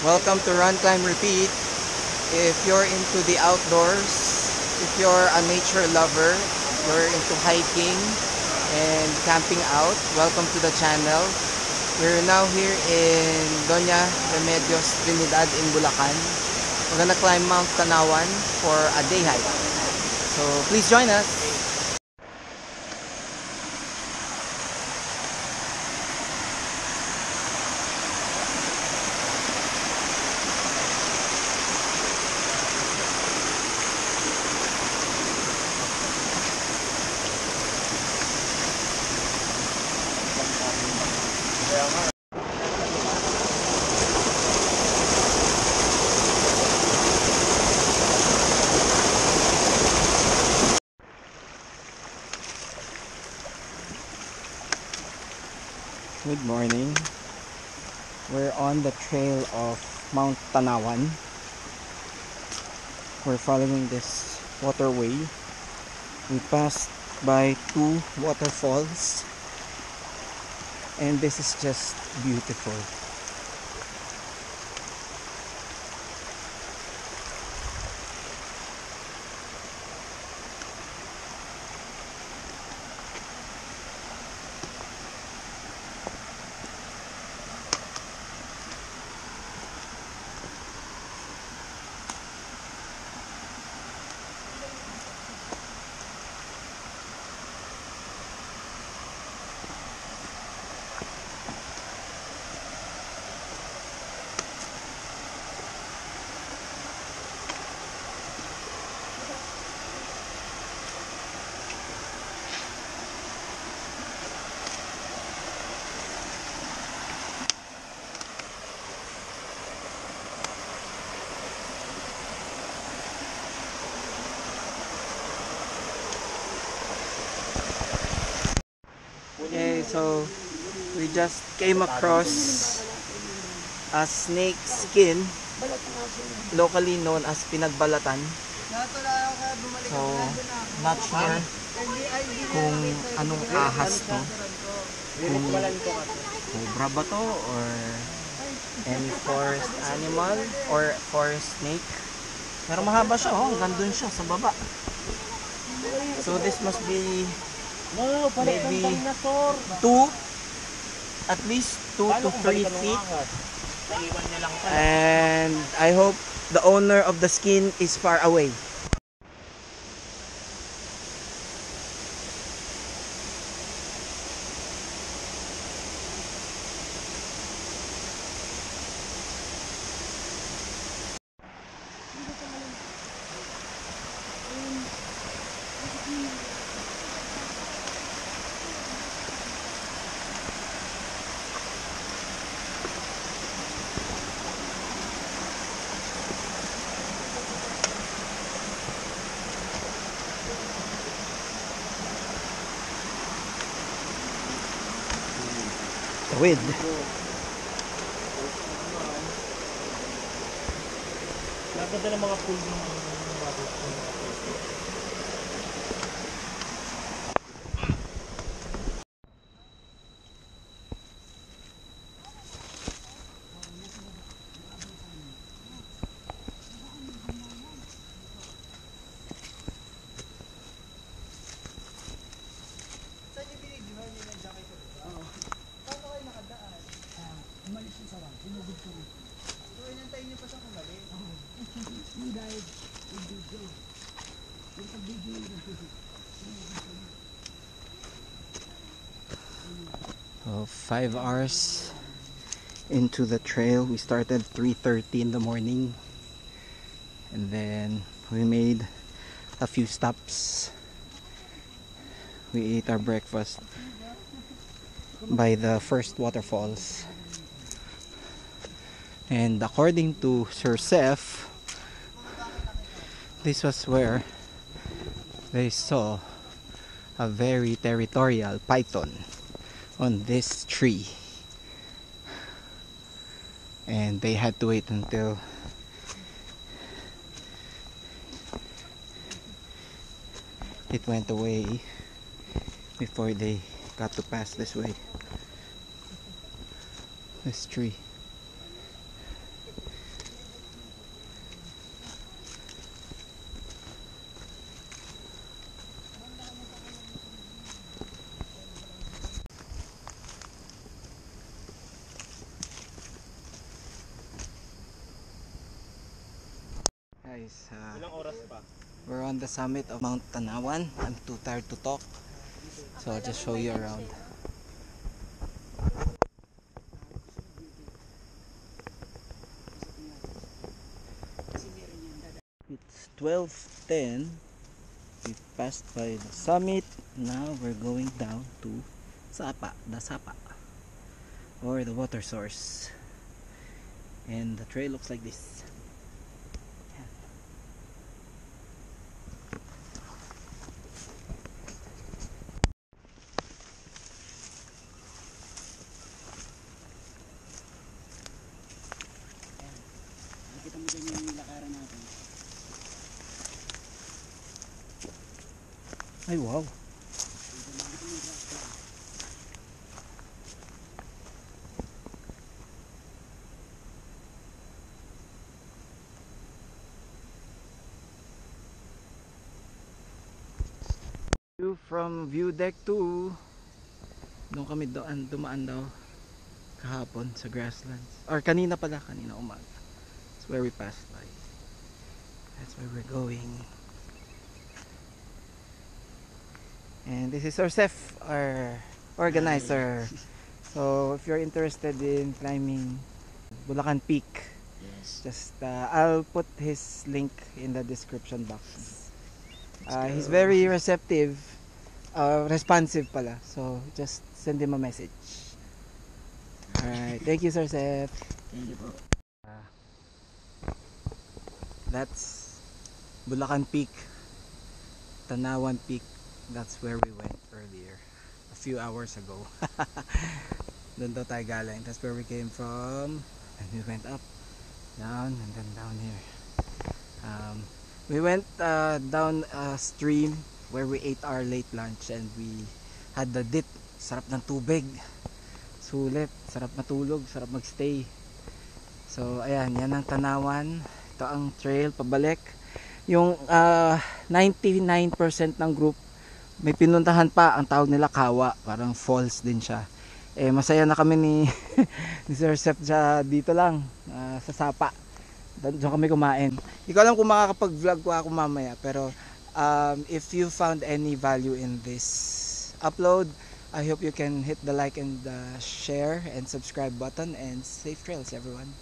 Welcome to Run Climb Repeat. If you're into the outdoors, if you're a nature lover, you're into hiking and camping out, welcome to the channel. We're now here in Doña Remedios Trinidad in Bulacan. We're gonna climb Mount Tanawan for a day hike. So please join us. Good morning. We're on the trail of Mount Tanawan. We're following this waterway. We passed by 2 waterfalls and this is just beautiful. Okay, so we just came across a snake skin, locally known as pinagbalatan. So, not sure kung anong ahas to, kung cobra ba to or any forest animal or forest snake. Pero mahaba siya, oh, hanggang dun siya sa baba. So this must be maybe at least 2 to 3 feet. And I hope the owner of the skin is far away. Tawid. Naganda ng mga pool ng water. So 5 hours into the trail. We started 3:30 in the morning and then we made a few stops. We ate our breakfast by the first waterfalls, and according to Sir Seth, this was where they saw a very territorial python on this tree, and they had to wait until it went away before they got to pass this way, this tree. guys. Ilang oras pa? We're on the summit of Mount Tanawan. I'm too tired to talk, so I'll just show you around. It's 12:10. We passed by the summit. Now we're going down to Sapa, the Sapa, or the water source. And the trail looks like this. Nakita mo dyan yung lakaran natin. Ay, wow. View from view deck 2. Doon kami dumaan daw kahapon sa grasslands. Or kanina umaga. That's where we passed by. That's where we're going. And this is Joseph, our organizer. So if you're interested in climbing Bulacan Peak, Yes. just I'll put his link in the description box. He's very receptive, responsive pala. So just send him a message. Alright, thank you, Sir Seth. Thank you po. That's Bulacan Peak, Tanawan Peak. That's where we went earlier, a few hours ago. Doon daw tayo galing. That's where we came from. And we went up, down, and then down here. We went down a stream where we ate our late lunch and we had the dip. Sarap ng tubig. Sulit. Sarap matulog. Sarap magstay. So, ayan. Yan ang Tanawan. Ito ang trail pabalik. Yung 99% ng group may pinuntahan pa, ang tawag nila Kawa, parang falls din siya. Masaya na kami ni ni Sir Seth dito lang sa Sapa. Doon kami kumain. Hindi ko alam kung makakapag-vlog ko ako mamaya, pero if you found any value in this upload, I hope you can hit the like and share and subscribe button, and safe trails everyone.